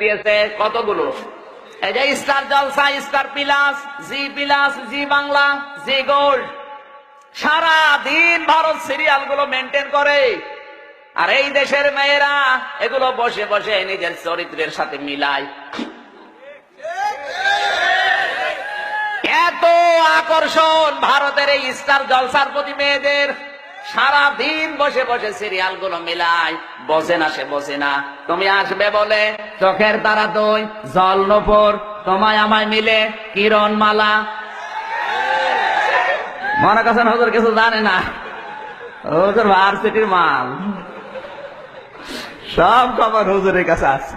দিয়েছে কতগুলো, এই যে স্টার জলসা, স্টার প্লাস, জি প্লাস, জি বাংলা, জি গোল্ড, সারা দিন ভারত সিরিয়াল গুলো মেনটেন করে। আর এই দেশের মেয়েরা এগুলো বসে বসে নিজের চরিত্রের সাথে মিলায়। এত আকর্ষণ ভারতের এই স্টার জলসার প্রতি মেয়েদের, সারা দিন বসে বসে সিরিয়াল গুলো মিলায়। বসে না, সে বসে না। তুমি আসবে বলে চোখের তারা তুই, জল নূপুর, তোমায় আমায় মিলে কিরণ মালা। মনে করছেন হুজুর কিছু জানে না? হুজুর ভার্সিটির মাল, সব খবর হুজুরের কাছে আছে।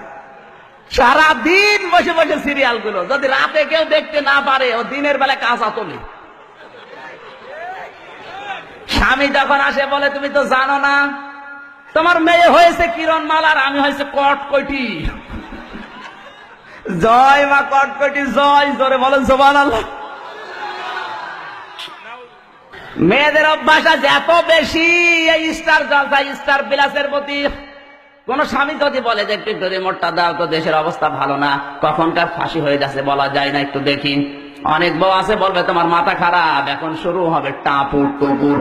সারা দিন বসে বসে সিরিয়াল গুলো, যদি রাতে কেউ দেখতে না পারে, ও দিনের বেলা কাঁচা তোলে। স্বামী যখন আসে বলে তুমি তো জানো না তোমার মেয়ে হয়েছে কিরণ মালার, আমি হয়েছে কটকটি। জয় মা কটকটি জয়, জোরে বলেন সুবহানাল্লাহ। মেয়েদের অভ্যাস আছে এত বেশি এই স্টার জলসা, স্টার বিলাসের প্রতি। কোন স্বামী যদি বলে যে একটু রিমোটটা দাও তো, দেশের অবস্থা ভালো না, কখনকার ফাঁসি হয়ে যাচ্ছে বলা যায় না, একটু দেখি। অনেক বউ আছে বলবে তোমার মাথা খারাপ, এখন শুরু হবে টাপুর টুপুর।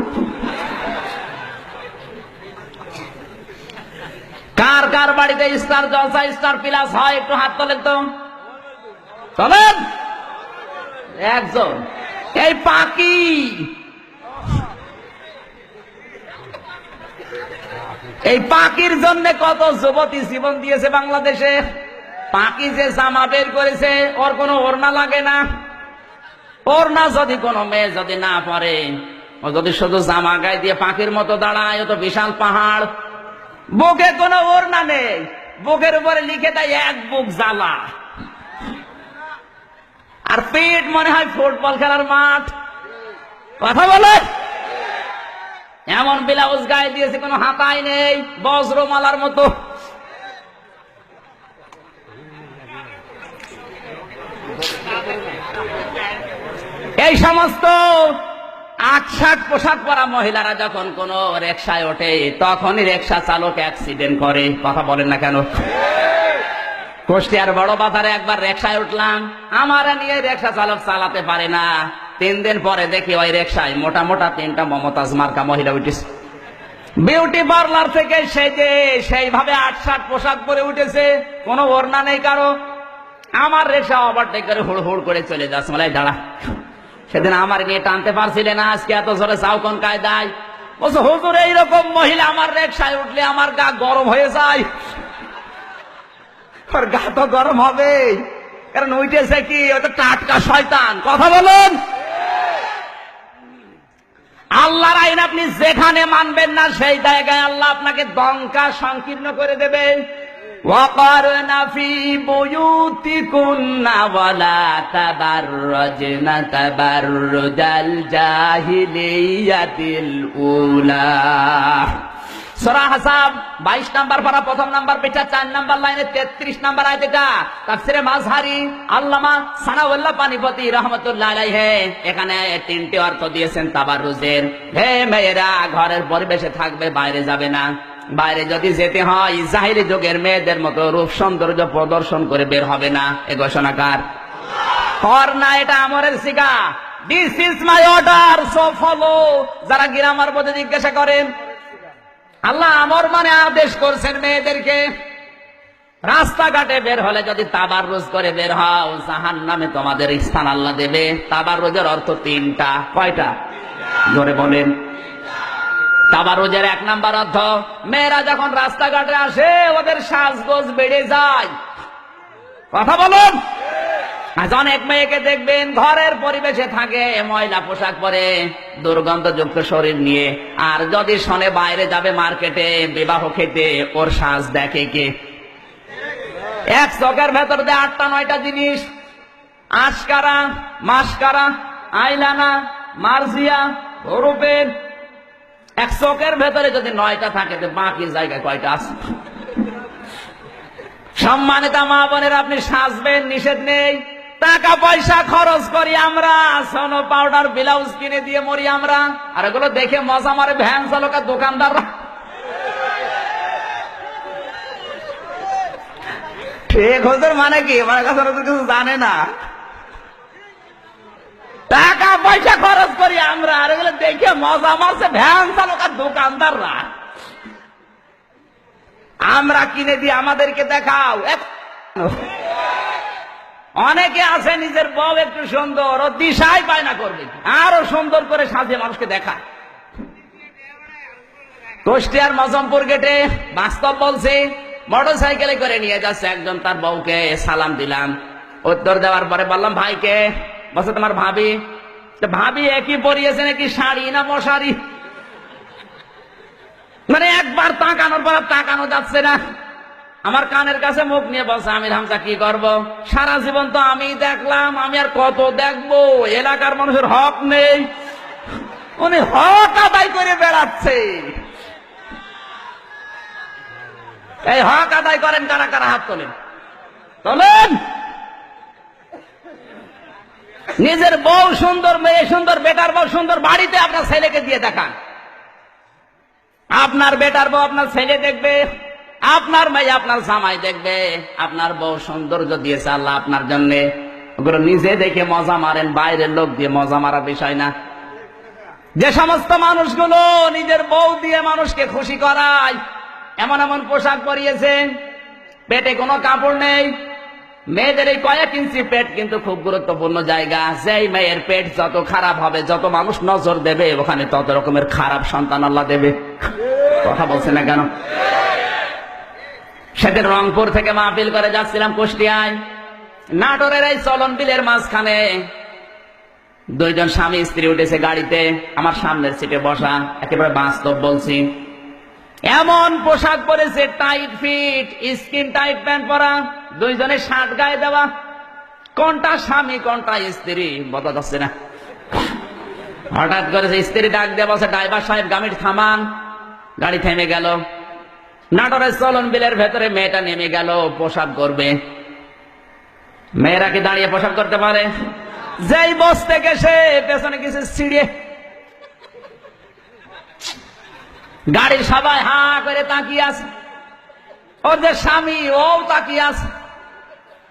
কার কার বাড়িতে স্টার জলসা, স্টার প্লাস হয় একটু হাত তোলেন তো, চলেন। একজন এই পাকি, এই পাকির জন্য কত যুবতী জীবন দিয়েছে বাংলাদেশে। পাকি যে জামা বের করেছে, ওর কোনো ওড়না লাগে না। ওড়না যদি কোনো মেয়ে যদি না পরে, ও যদি শুধু জামা গায়ে দিয়ে পাখির মতো দাঁড়ায়, ও তো বিশাল পাহাড়। বুকে কোনো ওড়না নেই, বুকের উপরে লিখে দেয় এক বুক জ্বালা, আর পেট মনে হয় ফুটবল খেলার মাঠ। কথা বলে এমন ব্লাউজ গায়ে দিয়েছে, কোনো হাতাই নেই, বজ্রমালার মতো। এই সমস্ত আকশাক পোশাক পরা মহিলারা যখন কোন রিকশায় ওঠে, তখনই রিকশা চালক অ্যাক্সিডেন্ট করে। কথা বলেন না কেন? কুষ্টিয়ার বড় বাজারে একবার রিকশায় উঠলাম, আমার নিয়ে রিকশা চালক চালাতে পারে না। 3 দিন পরে দেখি ওই রিকশায় মোটা মোটা 3টা মমতাজ মার্কা মহিলা উঠেছে। বিউটি পার্লার থেকে সেজে সেইভাবে 8-7 পোশাক পরে উঠেছে, কোনো ওড়না নেই কারো। আমার রিকশা ওভারটেক করে হুড় হুড় করে চলে যাচ্ছে। বলে দাঁড়া, সেদিন আমার নিয়ে টানতে পারছিলে না, আজকে এত জোরে চাও কোন কায়দায়? বলছে হুজুর এইরকম মহিলা আমার রিকশায় উঠলে আমার গা গরম হয়ে যায়। ওর গা তো গরম হবে, কারণ উঠেছে কি, ওটা টাটকা শয়তান। কথা বলুন। আল্লাহর আইন আপনি যেখানে মানবেন না, সেই জায়গায় আল্লাহ আপনাকে দঙ্কা সংকীর্ণ করে দেবে। ওয়াকারনা ফি বুয়ুতিকুন্না ওয়ালা তাবাররাজনা তাবাররুজাল জাহিলিয়াতিল উলা। সূরা আহজাব 22 নাম্বার পারা, 1 নাম্বার পেটা, 4 নাম্বার লাইনে 33 নাম্বার আয়াত। এটা তাফসীরে মাযহারি আল্লামা সানাউল্লাহ পানিপতি রাহমাতুল্লাহ আলাইহি এখানে 3টি অর্থ দিয়েছেন তাবাররুজের। হে মেয়েরা, ঘরের পরিবেশে থাকবে, বাইরে যাবে না। বাইরে যদি যেতে হয়, জাহিলি যুগের মেয়েদের মতো রূপ সৌন্দর্য প্রদর্শন করে বের হবে না। এ ঘোষণাকার কর না, এটা আমরের সিগা। This is my order, so follow. যারা গ্রামার বোঝে জিজ্ঞাসা করেন, আল্লাহ আমর মানে আদেশ করছেন মেয়েদেরকে। রাস্তাঘাটে বের হলে যদি তাবাররুজ করে বের হও, জাহান্নামে তোমাদের স্থান আল্লাহ দেবে। তাবাররুজের অর্থ 3টা। কয়টা? জোরে বলেন। তাবাররুজের 1 নাম্বার অর্থ, মেয়েরা যখন রাস্তাঘাটে আসে ওদের সাজগোজ বেড়ে যায়। কথা বলুন। আজ অনেক মেয়েকে দেখবেন ঘরের পরিবেশে থাকে, ময়লা পোশাক পরে, দুর্গন্ধযুক্ত শরীর নিয়ে, আর যদি শোনে বাইরে যাবে মার্কেটে বিবাহ খেতে, ওর সাজ দেখে কে? এক চোখের ভেতর দিয়ে 8টা-9টা জিনিস, আশকারা, মাস্কারা, আইলানা, মার্জিয়া, রূপের। এক চোখের ভেতরে যদি 9টা থাকে, তো বাকি জায়গায় কয়টা আছে? সম্মানিত মা বোনের, আপনি সাজবেন, নিষেধ নেই। টাকা পয়সা খরচ করি আমরা, সোনো পাউডার ব্লাউজ কিনে দিয়ে মরি আমরা, আর এগুলো দেখে মজা মারে ভ্যান চালক আর দোকানদাররা। শেখ হুজুর মানে কি, মানে কথা কিছু জানে না। টাকা পয়সা খরচ করি আমরা, আর এগুলো দেখে মজা মারছে ভ্যান চালক আর দোকানদাররা। আমরা কিনে দিই, আমাদেরকে দেখাও। অনেকে আছে নিজের বউ একটু সুন্দর, ও দিশাই পায় না করবে, আরো সুন্দর করে সাজিয়ে মানুষকে দেখায়। কুষ্টিয়ার মজমপুর গেটে বাস্তব বলছে, মোটর সাইকেলে করে নিয়ে যাচ্ছে একজন তার বউকে, সালাম দিলাম, উত্তর দেওয়ার পরে বললাম ভাইকে, বলছে তোমার ভাবি। ভাবি একই পরিয়েছে নাকি শাড়ি না মশারি, মানে একবার তাকানোর পর তাকানো যাচ্ছে না। আমার কানের কাছে মুখ নিয়ে বলছে, আমির হামজা কি করব, সারা জীবন তো আমি দেখলাম, আমি আর কত দেখবো, এলাকার মানুষের হক নেই, উনি হক আদায় করে বেড়াচ্ছে। এই হক আদায় করেন কারা কারা, হাত তোলেন, তোলেন। নিজের বউ সুন্দর, মেয়ে সুন্দর, বেটার বউ সুন্দর, বাড়িতে আপনার ছেলেকে দিয়ে দেখান। আপনার বেটার বউ আপনার ছেলে দেখবে, আপনার মেয়ে আপনার জামাই দেখবে, আপনার বউ সৌন্দর্য দিয়েছে আল্লাহ আপনার জন্য। ওগুলো নিজে দেখে মজা মারেন, বাইরের লোক দিয়ে মজা মারার বিষয় না। যে সমস্ত মানুষগুলো নিজের বউ দিয়ে মানুষকে খুশি করায়, এমন এমন পোশাক পরিয়েছে, পেটে কোনো কাপড় নেই। মেয়েদের এই কয়েক ইঞ্চি পেট কিন্তু খুব গুরুত্বপূর্ণ জায়গা। যেই মেয়ের পেট যত খারাপ হবে, যত মানুষ নজর দেবে, ওখানে তত রকমের খারাপ সন্তান আল্লাহ দেবে। কথা বলছে না কেন? সেদিন রংপুর থেকে মাহফিল করে যাচ্ছিলাম কুষ্টিয়ায়, নাটোরের এই চলন বিলের মাঝখানে দুইজন স্বামী স্ত্রী উঠেছে গাড়িতে, আমার সামনের সিটে বসা, একেবারে বাস্তব বলছি। এমন পোশাক পরেছে, tight fit, skin tight pant পরা, দুইজনে শার্ট গায়ে দেওয়া, কোনটা স্বামী কোনটা স্ত্রী বোঝা যাচ্ছে না। হঠাৎ করে স্ত্রী ডাক দিয়ে বলছে, ড্রাইভার সাহেব গাড়ি থামান। গাড়ি থেমে গেল। নাটোরের চলন বিলের ভেতরে মেয়েটা নেমে গেল পোশাক করবে। মেয়েরা কি দাঁড়িয়ে পোশাক করতে পারে? যেই বস থেকে সে পেছনে কিছু ছিড়িয়ে, গাড়ির সবাই হা করে তাকিয়ে আছে, ওর যে স্বামী ও তাকিয়ে আছে।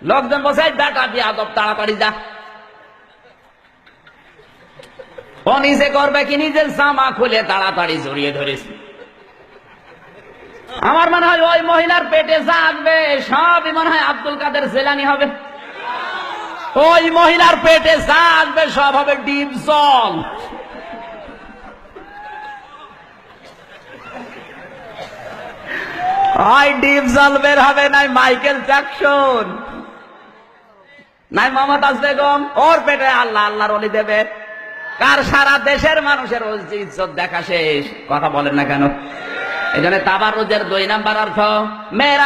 লোকজন বসে, বেটা বিয়াদব, তাড়াতাড়ি যা। ও নিজে করবে কি, নিজের জামা খুলে তাড়াতাড়ি জড়িয়ে ধরেছে। আমার মনে হয় ওই মহিলার পেটে যা আসবে সবই মনে হয় আব্দুল কাদের জেলানি হবে। ওই মহিলার পেটে যা আসবে সব হবে ডিপ জল। হয় ডিপ জল বের হবে, নাই মাইকেল জ্যাকসন, নাই মমতাজ বেগম, ওর পেটে আল্লাহ আল্লাহর ওলি দেবে। কার সারা দেশের মানুষের ইজ্জত দেখা শেষ। কথা বলেন না কেন? এই জন্য তাবাররুজের 2 নাম্বার অর্থ, মেয়েরা